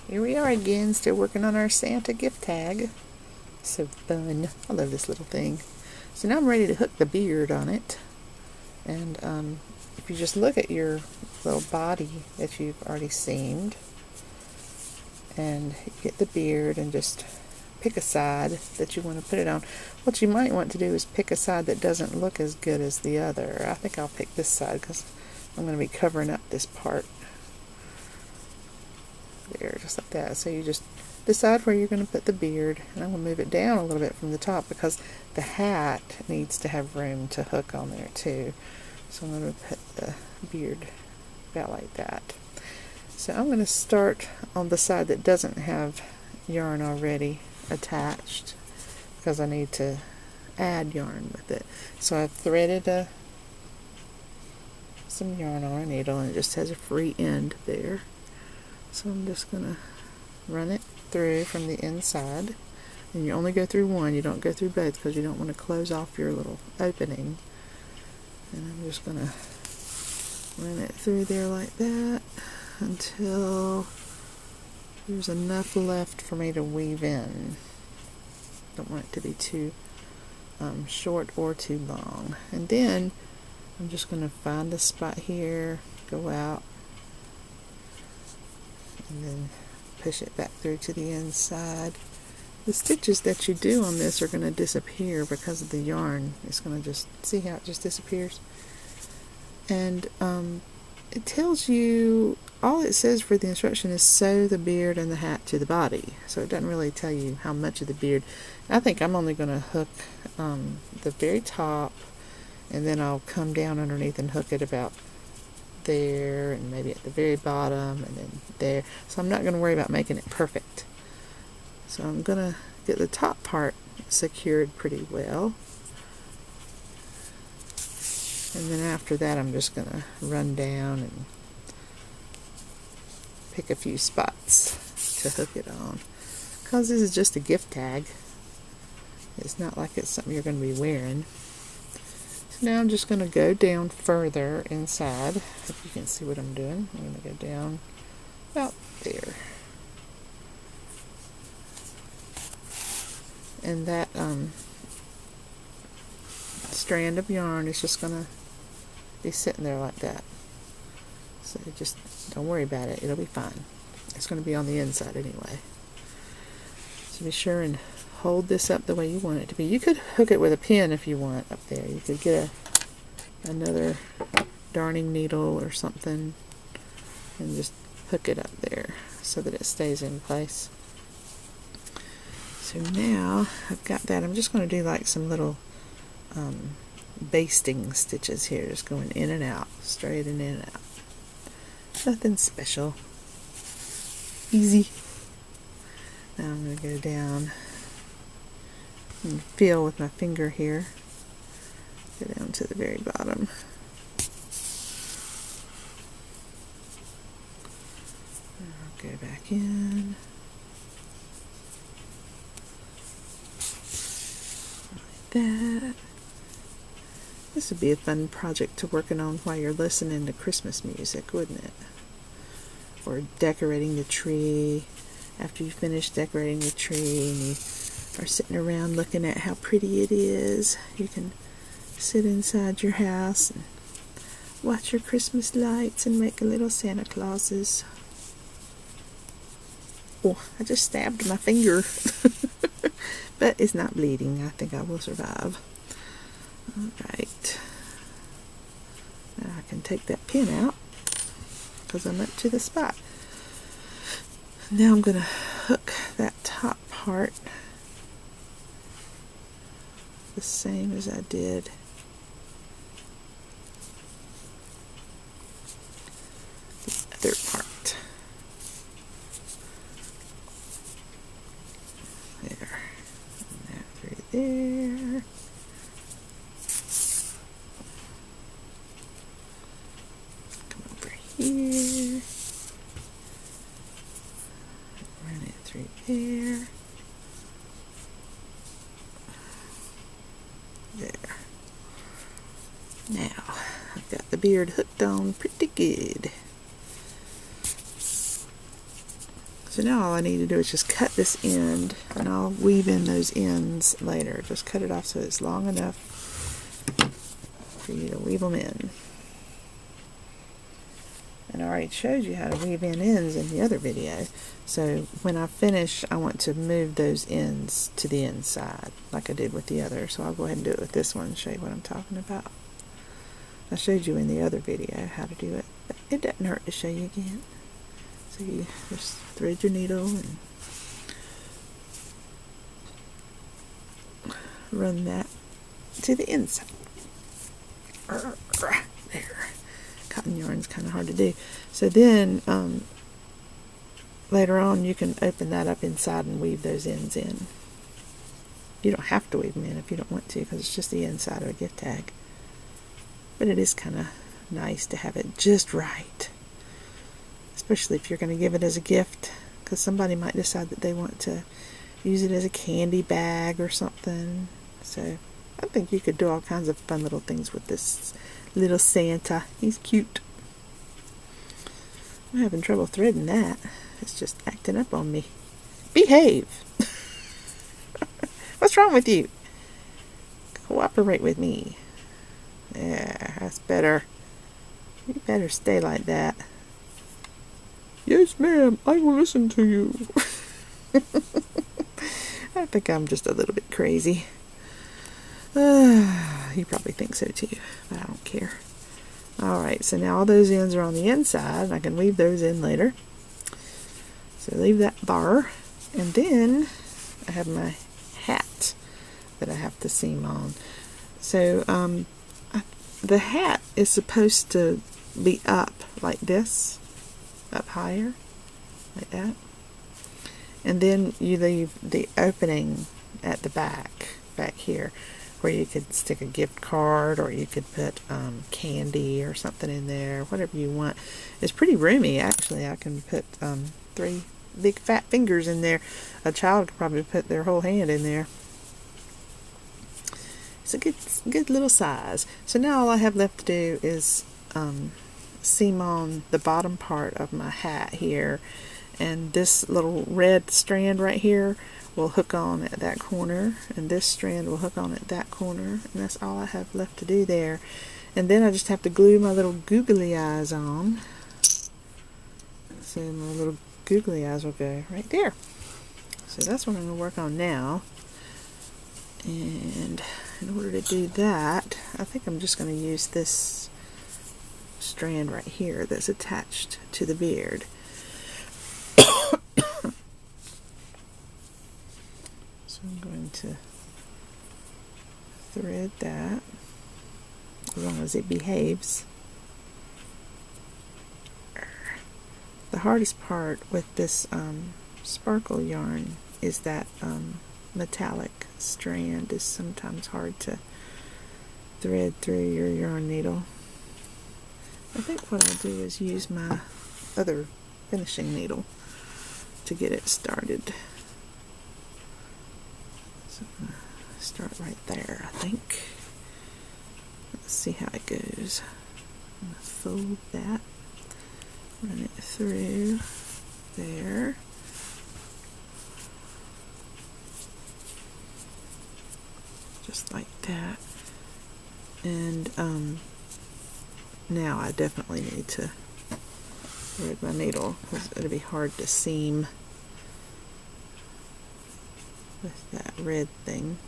Here we are again, still working on our Santa gift tag. So fun. I love this little thing. So now I'm ready to hook the beard on it. And if you just look at your little body that you've already seamed, and you get the beard and just pick a side that you want to put it on. What you might want to do is pick a side that doesn't look as good as the other. I think I'll pick this side because I'm going to be covering up this part. There, just like that. So you just decide where you're going to put the beard, and I'm going to move it down a little bit from the top because the hat needs to have room to hook on there too. So I'm going to put the beard about like that. So I'm going to start on the side that doesn't have yarn already attached because I need to add yarn with it. So I've threaded some yarn on a needle, and it just has a free end there. So I'm just going to run it through from the inside, and you only go through one, you don't go through both because you don't want to close off your little opening. And I'm just going to run it through there like that until there's enough left for me to weave in. Don't want it to be too short or too long. And then I'm just going to find a spot here, go out, and then push it back through to the inside. The stitches that you do on this are going to disappear because of the yarn. It's going to just, see how it just disappears? And it tells you, all it says for the instruction is sew the beard and the hat to the body. So it doesn't really tell you how much of the beard. I think I'm only going to hook the very top, and then I'll come down underneath and hook it about there, and maybe at the very bottom, and then there. So I'm not going to worry about making it perfect. So I'm going to get the top part secured pretty well. And then after that, I'm just going to run down and pick a few spots to hook it on. Because this is just a gift tag. It's not like it's something you're going to be wearing. So now I'm just going to go down further inside. If you can see what I'm doing. I'm going to go down about there. And that strand of yarn is just going to be sitting there like that. So just don't worry about it. It'll be fine. It's going to be on the inside anyway. So be sure and hold this up the way you want it to be. You could hook it with a pin if you want up there. You could get another darning needle or something and just hook it up there so that it stays in place. So now I've got that. I'm just going to do like some little basting stitches here, just going in and out, straight and in and out. Nothing special. Easy. Now I'm going to go down and feel with my finger here. Go down to the very bottom. I'll go back in. Like that. This would be a fun project to working on while you're listening to Christmas music, wouldn't it? Or decorating the tree. After you finish decorating the tree and you are sitting around looking at how pretty it is, you can sit inside your house and watch your Christmas lights and make little Santa Clauses. Oh, I just stabbed my finger. But it's not bleeding. I think I will survive. Alright. Now I can take that pin out because I'm up to the spot. Now I'm going to hook that top part the same as I did the other part. There. And that through there. Come over here. Run it through there. There. Now, I've got the beard hooked on pretty good. So now all I need to do is just cut this end, and I'll weave in those ends later. Just cut it off so it's long enough for you to weave them in. And I already showed you how to weave in ends in the other video. So when I finish, I want to move those ends to the inside like I did with the other. So I'll go ahead and do it with this one and show you what I'm talking about. I showed you in the other video how to do it, but it doesn't hurt to show you again. So you just thread your needle and run that to the inside. There. Cotton yarn's kind of hard to do. So then later on you can open that up inside and weave those ends in. You don't have to weave them in if you don't want to, because it's just the inside of a gift tag. But it is kind of nice to have it just right, especially if you're going to give it as a gift, because somebody might decide that they want to use it as a candy bag or something. So I think you could do all kinds of fun little things with this little Santa. He's cute. I'm having trouble threading that. It's just acting up on me. Behave! What's wrong with you? Cooperate with me. Yeah, that's better. You better stay like that. Yes, ma'am, I will listen to you. I think I'm just a little bit crazy. You probably think so too, but I don't care. Alright, so now all those ends are on the inside, and I can weave those in later. So leave that bar, and then I have my hat that I have to seam on. So the hat is supposed to be up like this, up higher, like that. And then you leave the opening at the back here, where you could stick a gift card, or you could put candy or something in there, whatever you want. It's pretty roomy, actually. I can put 3 big fat fingers in there. A child could probably put their whole hand in there. It's a good little size. So now all I have left to do is seam on the bottom part of my hat here, and this little red strand right here will hook on at that corner, and this strand will hook on at that corner, and that's all I have left to do there. And then I just have to glue my little googly eyes on. So my little googly eyes will go right there. So that's what I'm going to work on now. And in order to do that, I think I'm just going to use this strand right here that's attached to the beard. So I'm going to thread that, as long as it behaves. The hardest part with this sparkle yarn is that metallic strand is sometimes hard to thread through your yarn needle. I think what I'll do is use my other finishing needle to get it started. So I'm going to start right there, I think. Let's see how it goes. I'm going to fold that, run it through there. Just like that. And now I definitely need to thread my needle, because it'll be hard to seam with that red thing.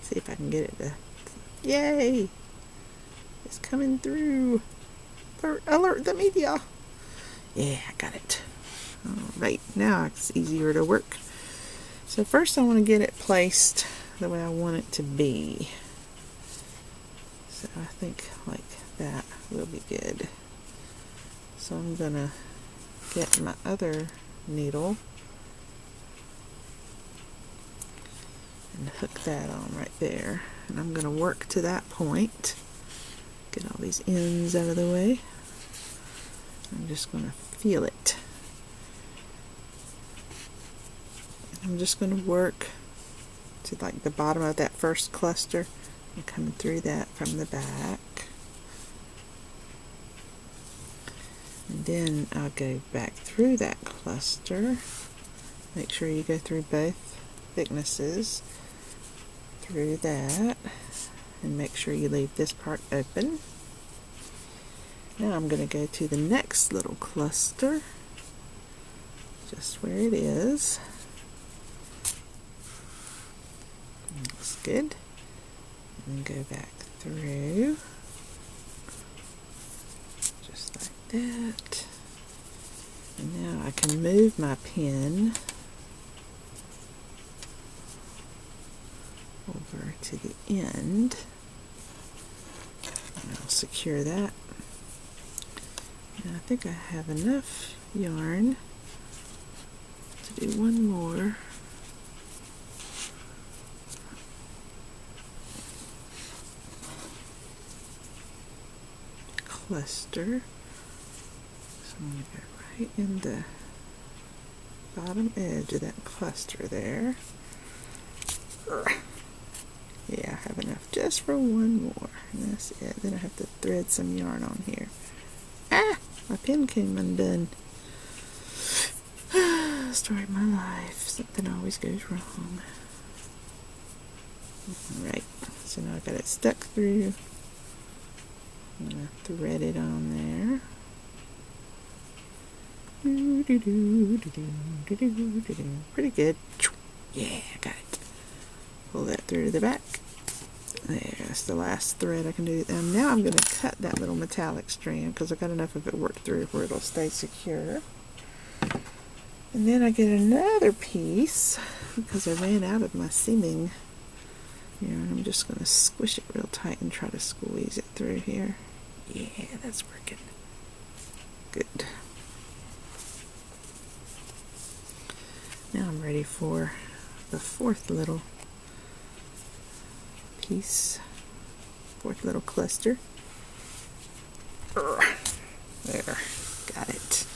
See if I can get it to... Yay! It's coming through. Alert the media. Yeah, I got it. Alright, now it's easier to work. So first I want to get it placed the way I want it to be. So I think like that will be good. So I'm gonna get my other needle and hook that on right there, and I'm gonna work to that point, get all these ends out of the way. I'm just gonna feel it. I'm just gonna work to like the bottom of that first cluster and coming through that from the back and then I'll go back through that cluster. Make sure you go through both thicknesses through that, and make sure you leave this part open. Now I'm going to go to the next little cluster, just where it is. Looks good. And go back through, just like that. And now I can move my pin over to the end, and I'll secure that. And I think I have enough yarn to do one more. Cluster. So I'm going to go right in the bottom edge of that cluster there. Yeah, I have enough just for one more. And that's it. Then I have to thread some yarn on here. Ah! My pin came undone. Story of my life. Something always goes wrong. Alright, so now I got it stuck through. I'm going to thread it on there. Pretty good. Yeah, I got it. Pull that through to the back. There, that's the last thread I can do. And now I'm going to cut that little metallic strand because I got enough of it worked through where it'll stay secure. And then I get another piece because I ran out of my seaming. And I'm just going to squish it real tight and try to squeeze it through here. Yeah, that's working. Good. Now I'm ready for the fourth little piece, fourth little cluster. There, got it.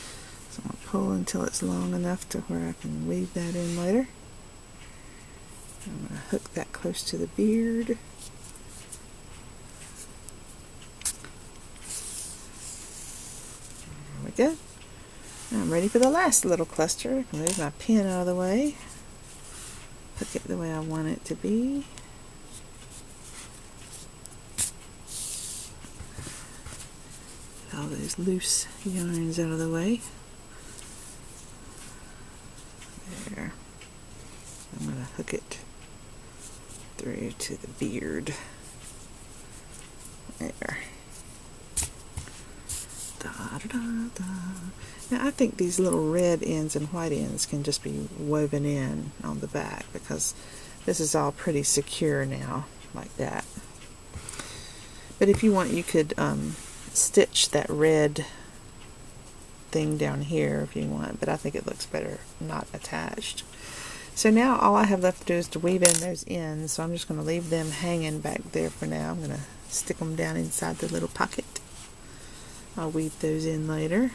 So I'm going to pull until it's long enough to where I can weave that in later. I'm going to hook that close to the beard. There we go. Now I'm ready for the last little cluster. I can move my pin out of the way. Hook it the way I want it to be. All those loose yarns out of the way. There. I'm going to hook it through to the beard. There. Da, da, da, da. Now I think these little red ends and white ends can just be woven in on the back because this is all pretty secure now, like that. But if you want, you could stitch that red thing down here if you want, but I think it looks better not attached. So now all I have left to do is to weave in those ends, so I'm just going to leave them hanging back there for now. I'm going to stick them down inside the little pocket. I'll weave those in later.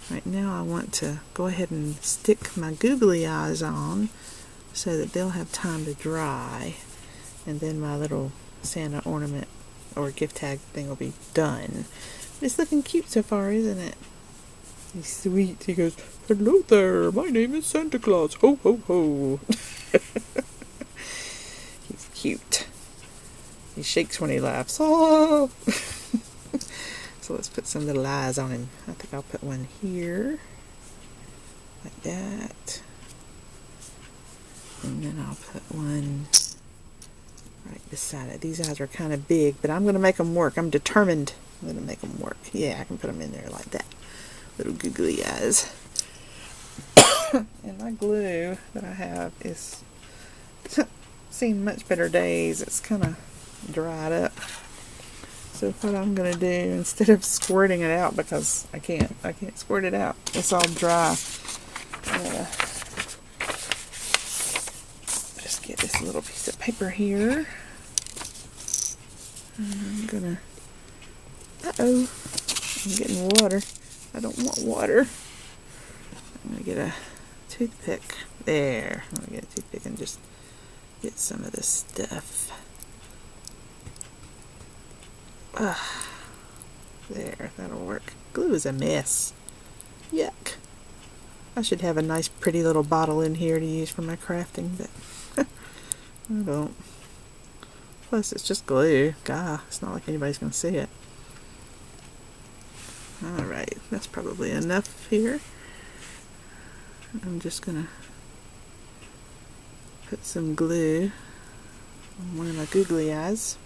Right now I want to go ahead and stick my googly eyes on so that they'll have time to dry, and then my little Santa ornament or gift tag thing will be done. It's looking cute so far, isn't it? He's sweet. He goes, "Hello there, my name is Santa Claus. Ho, ho, ho." He's cute. He shakes when he laughs. Oh! So let's put some little eyes on him. I think I'll put one here, like that. And then I'll put one right beside it. These eyes are kind of big, but I'm going to make them work. I'm determined I'm going to make them work. Yeah, I can put them in there like that. Little googly eyes. And my glue that I have is seen much better days. It's kind of dried up. So what I'm going to do, instead of squirting it out, because I can't squirt it out, it's all dry, I'm going to just get this little piece of paper here. And I'm going to, uh-oh, I'm getting water. I don't want water. I'm going to get a toothpick. There. I'm going to get a toothpick and just get some of this stuff. There, that'll work. Glue is a mess. Yuck. I should have a nice pretty little bottle in here to use for my crafting, but I don't. Plus it's just glue. God, it's not like anybody's going to see it. Alright, that's probably enough here. I'm just going to put some glue on one of my googly eyes.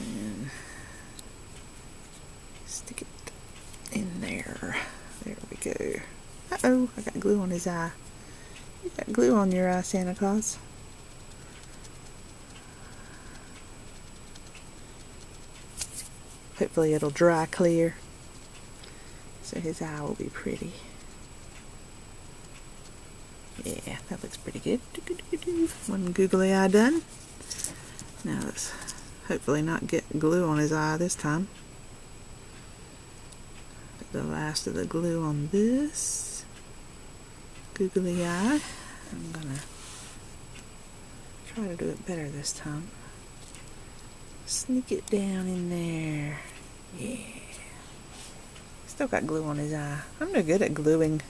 And stick it in there. There we go. Uh-oh, I got glue on his eye. You got glue on your eye, Santa Claus. Hopefully it'll dry clear, so his eye will be pretty. Yeah, that looks pretty good. One googly eye done. Now let's hopefully not get glue on his eye this time. Put the last of the glue on this googly eye. I'm gonna try to do it better this time. Sneak it down in there. Yeah. Still got glue on his eye. I'm no good at gluing.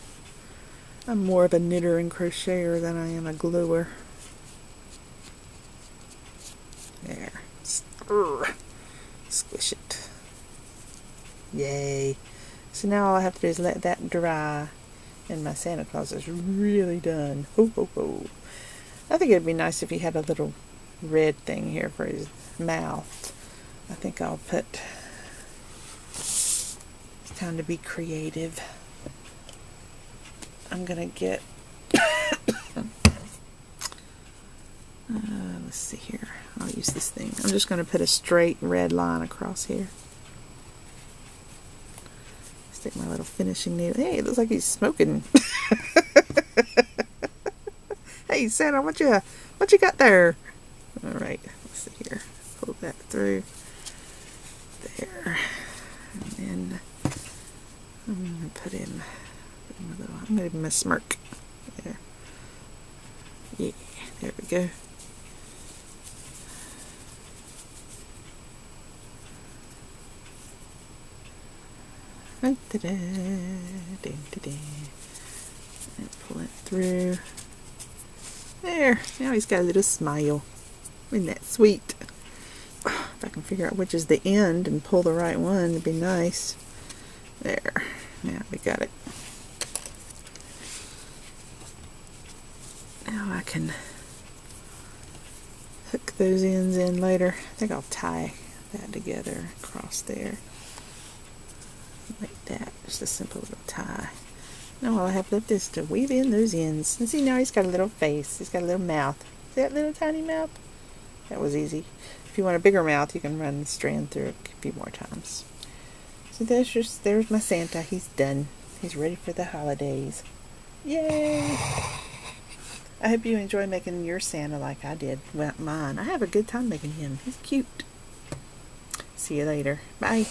I'm more of a knitter and crocheter than I am a gluer. There. Squish it. Yay. So now all I have to do is let that dry, and my Santa Claus is really done. Ho ho ho. I think it'd be nice if he had a little red thing here for his mouth. I think I'll put. It's time to be creative. I'm gonna get. Let's see here. I'll use this thing. I'm just gonna put a straight red line across here. Stick my little finishing needle. Hey, it looks like he's smoking. Hey Santa, what you got there? All right, let's see here. Pull that through there, and then I'm gonna put in a little. I'm gonna give him a smirk there. Yeah, there we go. And pull it through. There, now he's got a little smile. Isn't that sweet? If I can figure out which is the end and pull the right one, it'd be nice. There, now we got it. Now I can hook those ends in later. I think I'll tie that together across there. Like that, just a simple little tie. Now all I have left is to weave in those ends. And see, now he's got a little face. He's got a little mouth. See that little tiny mouth? That was easy. If you want a bigger mouth, you can run the strand through it a few more times. So there's my Santa. He's done. He's ready for the holidays. Yay! I hope you enjoy making your Santa like I did. Well, mine. I have a good time making him. He's cute. See you later. Bye.